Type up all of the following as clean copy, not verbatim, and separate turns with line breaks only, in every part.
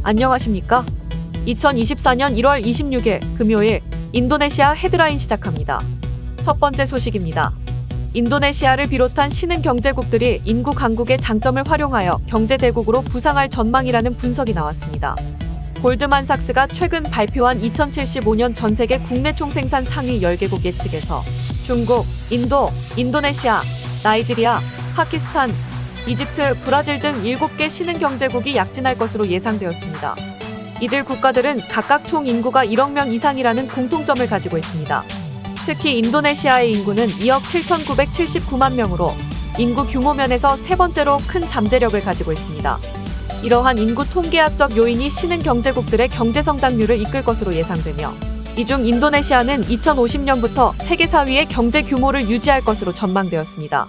안녕하십니까? 2024년 1월 26일 금요일 인도네시아 헤드라인 시작합니다. 첫 번째 소식입니다. 인도네시아를 비롯한 신흥 경제국들이 인구 강국의 장점을 활용하여 경제 대국으로 부상할 전망이라는 분석이 나왔습니다. 골드만삭스가 최근 발표한 2075년 전세계 국내 총생산 상위 10개국 예측에서 중국, 인도, 인도네시아, 나이지리아, 파키스탄, 이집트, 브라질 등 7개 신흥 경제국이 약진할 것으로 예상되었습니다. 이들 국가들은 각각 총 인구가 1억 명 이상이라는 공통점을 가지고 있습니다. 특히 인도네시아의 인구는 2억 7,979만 명으로 인구 규모 면에서 세 번째로 큰 잠재력을 가지고 있습니다. 이러한 인구 통계학적 요인이 신흥 경제국들의 경제 성장률을 이끌 것으로 예상되며 이 중 인도네시아는 2050년부터 세계 4위의 경제 규모를 유지할 것으로 전망되었습니다.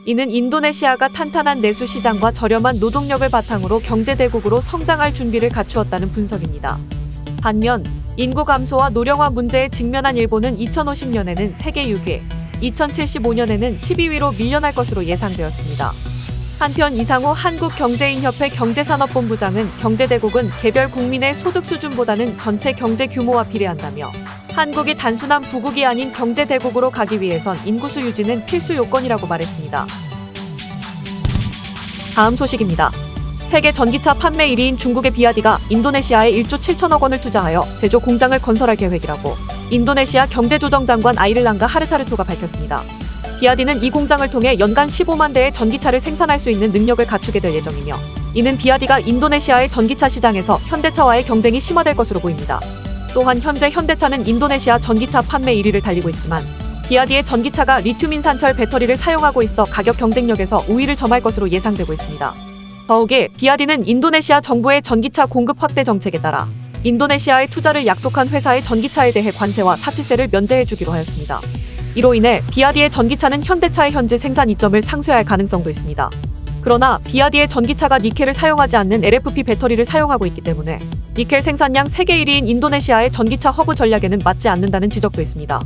이는 인도네시아가 탄탄한 내수 시장과 저렴한 노동력을 바탕으로 경제 대국으로 성장할 준비를 갖추었다는 분석입니다. 반면 인구 감소와 노령화 문제에 직면한 일본은 2050년에는 세계 6위, 2075년에는 12위로 밀려날 것으로 예상되었습니다. 한편 이상호 한국경제인협회 경제산업본부장은 경제대국은 개별 국민의 소득 수준보다는 전체 경제 규모와 비례한다며 한국이 단순한 부국이 아닌 경제대국으로 가기 위해선 인구수 유지는 필수 요건이라고 말했습니다. 다음 소식입니다. 세계 전기차 판매 1위인 중국의 비아디가 인도네시아에 1조 7천억 원을 투자하여 제조 공장을 건설할 계획이라고 인도네시아 경제조정장관 아이를랑가 하르타르투가 밝혔습니다. 비아디는 이 공장을 통해 연간 15만 대의 전기차를 생산할 수 있는 능력을 갖추게 될 예정이며 이는 비아디가 인도네시아의 전기차 시장에서 현대차와의 경쟁이 심화될 것으로 보입니다. 또한 현재 현대차는 인도네시아 전기차 판매 1위를 달리고 있지만 비아디의 전기차가 리튬 인산철 배터리를 사용하고 있어 가격 경쟁력에서 우위를 점할 것으로 예상되고 있습니다. 더욱이 비아디는 인도네시아 정부의 전기차 공급 확대 정책에 따라 인도네시아에 투자를 약속한 회사의 전기차에 대해 관세와 사치세를 면제해주기로 하였습니다. 이로 인해 비아디의 전기차는 현대차의 현재 생산 이점을 상쇄할 가능성도 있습니다. 그러나 비아디의 전기차가 니켈을 사용하지 않는 LFP 배터리를 사용하고 있기 때문에 니켈 생산량 세계 1위인 인도네시아의 전기차 허브 전략에는 맞지 않는다는 지적도 있습니다.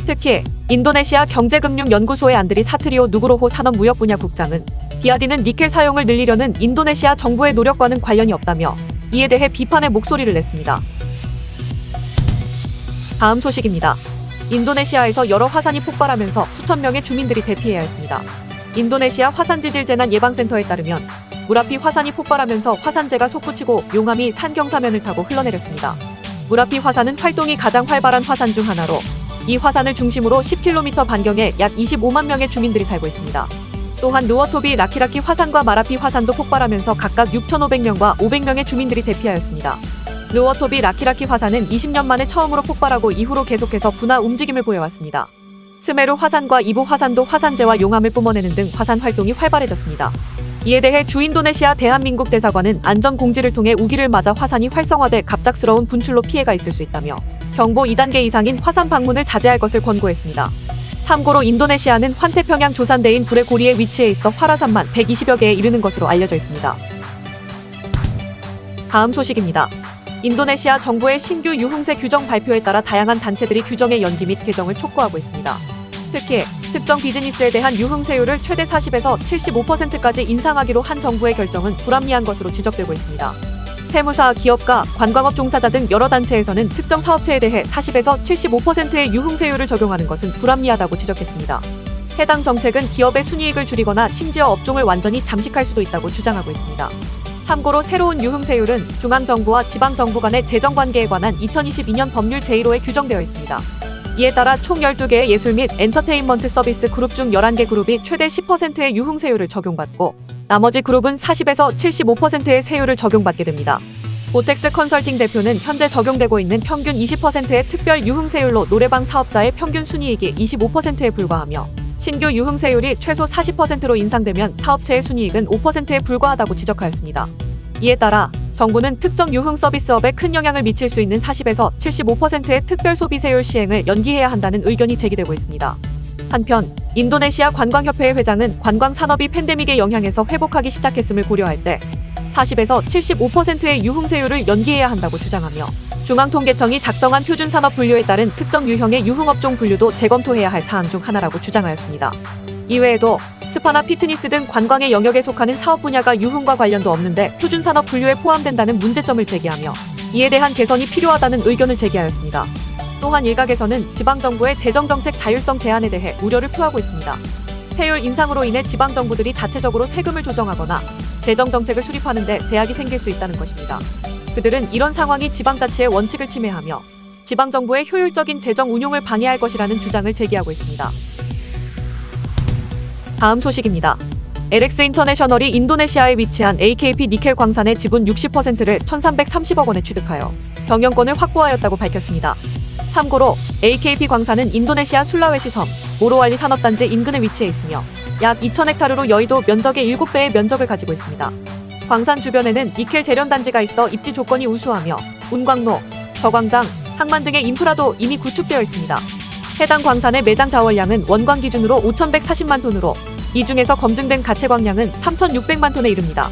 특히 인도네시아 경제금융연구소의 안드리 사트리오 누그로호 산업무역분야 국장은 비아디는 니켈 사용을 늘리려는 인도네시아 정부의 노력과는 관련이 없다며 이에 대해 비판의 목소리를 냈습니다. 다음 소식입니다. 인도네시아에서 여러 화산이 폭발하면서 수천 명의 주민들이 대피해야 했습니다. 인도네시아 화산지질재난 예방센터에 따르면 무라피 화산이 폭발하면서 화산재가 솟구치고 용암이 산 경사면을 타고 흘러내렸습니다. 무라피 화산은 활동이 가장 활발한 화산 중 하나로 이 화산을 중심으로 10km 반경에 약 25만 명의 주민들이 살고 있습니다. 또한 누워토비 라키라키 화산과 마라피 화산도 폭발하면서 각각 6,500명과 500명의 주민들이 대피하였습니다. 누워토비 라키라키 화산은 20년 만에 처음으로 폭발하고 이후로 계속해서 분화 움직임을 보여왔습니다. 스메루 화산과 이부 화산도 화산재와 용암을 뿜어내는 등 화산 활동이 활발해졌습니다. 이에 대해 주인도네시아 대한민국 대사관은 안전 공지를 통해 우기를 맞아 화산이 활성화돼 갑작스러운 분출로 피해가 있을 수 있다며 경보 2단계 이상인 화산 방문을 자제할 것을 권고했습니다. 참고로 인도네시아는 환태평양 조산대인 불의 고리에 위치해 있어 활화산만 120여 개에 이르는 것으로 알려져 있습니다. 다음 소식입니다. 인도네시아 정부의 신규 유흥세 규정 발표에 따라 다양한 단체들이 규정의 연기 및 개정을 촉구하고 있습니다. 특히 특정 비즈니스에 대한 유흥세율을 최대 40에서 75%까지 인상하기로 한 정부의 결정은 불합리한 것으로 지적되고 있습니다. 세무사, 기업가, 관광업 종사자 등 여러 단체에서는 특정 사업체에 대해 40에서 75%의 유흥세율을 적용하는 것은 불합리하다고 지적했습니다. 해당 정책은 기업의 순이익을 줄이거나 심지어 업종을 완전히 잠식할 수도 있다고 주장하고 있습니다. 참고로 새로운 유흥세율은 중앙정부와 지방정부 간의 재정관계에 관한 2022년 법률 제1호에 규정되어 있습니다. 이에 따라 총 12개의 예술 및 엔터테인먼트 서비스 그룹 중 11개 그룹이 최대 10%의 유흥세율을 적용받고 나머지 그룹은 40에서 75%의 세율을 적용받게 됩니다. 보텍스 컨설팅 대표는 현재 적용되고 있는 평균 20%의 특별 유흥세율로 노래방 사업자의 평균 순이익이 25%에 불과하며 신규 유흥세율이 최소 40%로 인상되면 사업체의 순이익은 5%에 불과하다고 지적하였습니다. 이에 따라 정부는 특정 유흥 서비스업에 큰 영향을 미칠 수 있는 40에서 75%의 특별 소비세율 시행을 연기해야 한다는 의견이 제기되고 있습니다. 한편 인도네시아 관광협회의 회장은 관광산업이 팬데믹의 영향에서 회복하기 시작했음을 고려할 때 40에서 75%의 유흥세율을 연기해야 한다고 주장하며 중앙통계청이 작성한 표준산업 분류에 따른 특정 유형의 유흥업종 분류도 재검토해야 할 사안 중 하나라고 주장하였습니다. 이외에도 스파나 피트니스 등 관광의 영역에 속하는 사업 분야가 유흥과 관련도 없는데 표준산업 분류에 포함된다는 문제점을 제기하며 이에 대한 개선이 필요하다는 의견을 제기하였습니다. 또한 일각에서는 지방정부의 재정정책 자율성 제한에 대해 우려를 표하고 있습니다. 세율 인상으로 인해 지방정부들이 자체적으로 세금을 조정하거나 재정정책을 수립하는 데 제약이 생길 수 있다는 것입니다. 그들은 이런 상황이 지방자치의 원칙을 침해하며 지방정부의 효율적인 재정 운용을 방해할 것이라는 주장을 제기하고 있습니다. 다음 소식입니다. LX 인터내셔널이 인도네시아에 위치한 AKP 니켈 광산의 지분 60%를 1,330억 원에 취득하여 경영권을 확보하였다고 밝혔습니다. 참고로 AKP 광산은 인도네시아 술라웨시 섬 모로왈리 산업단지 인근에 위치해 있으며 약 2,000헥타르로 여의도 면적의 7배의 면적을 가지고 있습니다. 광산 주변에는 니켈 재련단지가 있어 입지 조건이 우수하며 운광로, 저광장, 항만 등의 인프라도 이미 구축되어 있습니다. 해당 광산의 매장 자원량은 원광 기준으로 5,140만 톤으로 이 중에서 검증된 가채광량은 3,600만 톤에 이릅니다.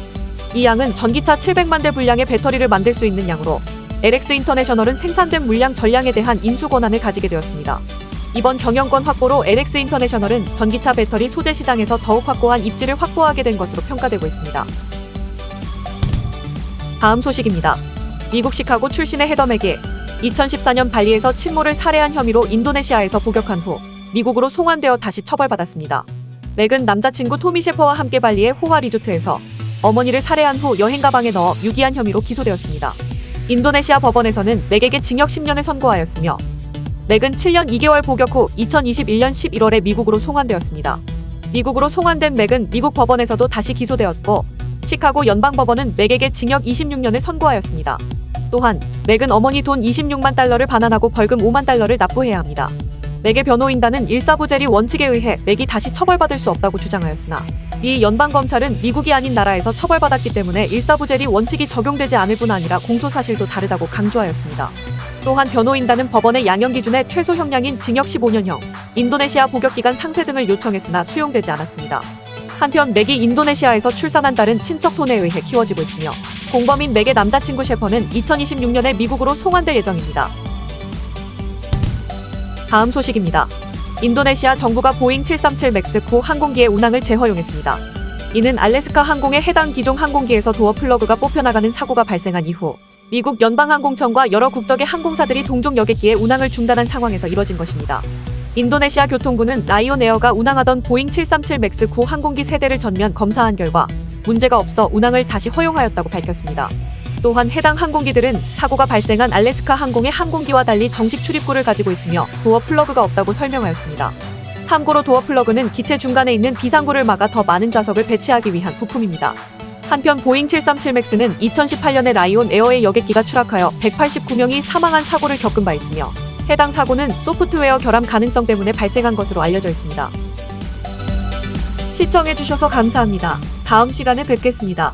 이 양은 전기차 700만 대 분량의 배터리를 만들 수 있는 양으로 LX 인터내셔널은 생산된 물량 전량에 대한 인수 권한을 가지게 되었습니다. 이번 경영권 확보로 LX 인터내셔널은 전기차 배터리 소재 시장에서 더욱 확고한 입지를 확보하게 된 것으로 평가되고 있습니다. 다음 소식입니다. 미국 시카고 출신의 해덤에게 2014년 발리에서 친모를 살해한 혐의로 인도네시아에서 복역한 후 미국으로 송환되어 다시 처벌받았습니다. 맥은 남자친구 토미 셰퍼와 함께 발리의 호화 리조트에서 어머니를 살해한 후 여행 가방에 넣어 유기한 혐의로 기소되었습니다. 인도네시아 법원에서는 맥에게 징역 10년을 선고하였으며 맥은 7년 2개월 복역 후 2021년 11월에 미국으로 송환되었습니다. 미국으로 송환된 맥은 미국 법원에서도 다시 기소되었고 시카고 연방법원은 맥에게 징역 26년을 선고하였습니다. 또한 맥은 어머니 돈 26만 달러를 반환하고 벌금 5만 달러를 납부해야 합니다. 맥의 변호인단은 일사부재리 원칙에 의해 맥이 다시 처벌받을 수 없다고 주장하였으나 미 연방검찰은 미국이 아닌 나라에서 처벌받았기 때문에 일사부재리 원칙이 적용되지 않을 뿐 아니라 공소사실도 다르다고 강조하였습니다. 또한 변호인단은 법원의 양형 기준의 최소 형량인 징역 15년형, 인도네시아 복역기간 상쇄 등을 요청했으나 수용되지 않았습니다. 한편 맥이 인도네시아에서 출산한 딸은 친척 손에 의해 키워지고 있으며 공범인 맥의 남자친구 셰퍼는 2026년에 미국으로 송환될 예정입니다. 다음 소식입니다. 인도네시아 정부가 보잉 737 맥스 9 항공기의 운항을 재허용했습니다. 이는 알래스카 항공의 해당 기종 항공기에서 도어 플러그가 뽑혀나가는 사고가 발생한 이후 미국 연방항공청과 여러 국적의 항공사들이 동종 여객기의 운항을 중단한 상황에서 이뤄진 것입니다. 인도네시아 교통부는 라이온 에어가 운항하던 보잉 737 맥스 9 항공기 세대를 전면 검사한 결과 문제가 없어 운항을 다시 허용하였다고 밝혔습니다. 또한 해당 항공기들은 사고가 발생한 알래스카 항공의 항공기와 달리 정식 출입구를 가지고 있으며 도어 플러그가 없다고 설명하였습니다. 참고로 도어 플러그는 기체 중간에 있는 비상구를 막아 더 많은 좌석을 배치하기 위한 부품입니다. 한편 보잉 737 맥스는 2018년에 라이온 에어의 여객기가 추락하여 189명이 사망한 사고를 겪은 바 있으며 해당 사고는 소프트웨어 결함 가능성 때문에 발생한 것으로 알려져 있습니다. 시청해주셔서 감사합니다. 다음 시간에 뵙겠습니다.